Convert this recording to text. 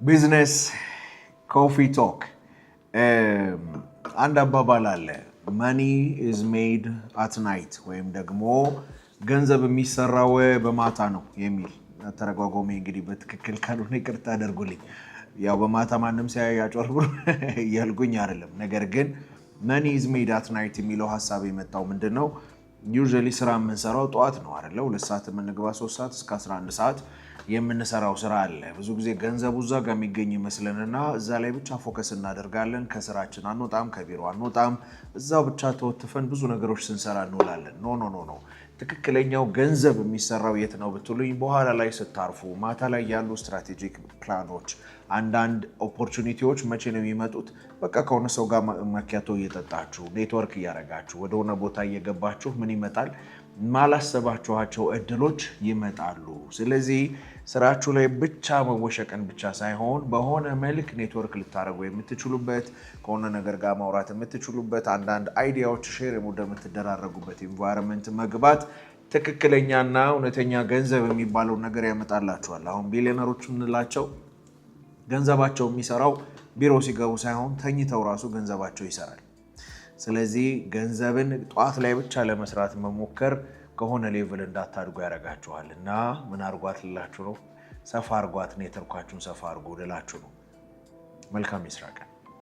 ቢዝነስ ኮፊ ቶክ አንድ አባባል አለ money is made at night ወይም ደግሞ ገንዘብ የሚሰራው በማታ ነው የሚል ተረጓጎሜ እንግዲህ በትክክል ካልሆነ ይቅርታ አድርጉልኝ ያው በማታ ማንንም ሲያይ ያጮርብሩ ያልኩኝ አይደለም ነገር ግን money is made at night የሚለው ሐሳብ የመጣው ምንድነው usually ስራ የምንሰራው ጧት ነው አይደል 2 ሰዓት የምንገባ 3 ሰዓት እስከ 11 ሰዓት የምንሰራው ስራ አለ ብዙ ጊዜ ገንዘቡ እዛ ጋር የሚገኝ ይመስለንና እዛ ላይ ብቻ ፎከስ እናደርጋለን ከስራችን አንወጣም ከቢሮ አንወጣም እዛው ብቻ ተወትፈን ብዙ ነገሮች ስንሰራ እንውላለን ኖ ትክክለኛው ገንዘብ የሚሰራው የት ነው ብትሉኝ በኋላ ላይ ስታርፉ ማታ ላይ ያሉ ስትራቴጂክ ፕላኖች አንዳንድ ኦፖርቹኒቲዎች መቼ ነው የሚመጡት በቃ ከሆነ ሰው ጋር ማኪያቶ እየጠጣችሁ ኔትወርክ ያረጋችሁ ወደሆነ ቦታ እየገባችሁ ምን ይመጣል ማላሰባችኋቸው እድሎች ይመጣሉ ስለዚህ ስራችሁ ላይ ብቻ መወሸቀን ብቻ ሳይሆን በሆነ መልክ ኔትወርክ ልታረጉ የምትችሉበት ከሆነ ነገር ጋር ማውራት የምትችሉበት አንዳንድ አይዲያዎች ሼር የምትደራረጉበት ኢንቫይሮንመንት መግባት ትክክለኛና እውነተኛ ገንዘብ የሚባለው ነገር ያመጣላችኋል አሁን ቢሊዮነሮች እንላቸው ገንዘባቸው የሚሰራው ቢሮ ሲገቡ ሳይሆን ተኝተው ራሱ ገንዘባቸው ይሰራል ስለዚህ ገንዘብን ጧት ላይ ብቻ ለመስራት መሞከር ከሆነ ሌቭል እንዳታድጉ ያረጋችኋልና ምን አርጓት ልላችሁ ነው ሰፋ አርጓት ኔትወርካችሁን ሰፋ አርጉ ልላችሁ ነው መልካም ይስራቀ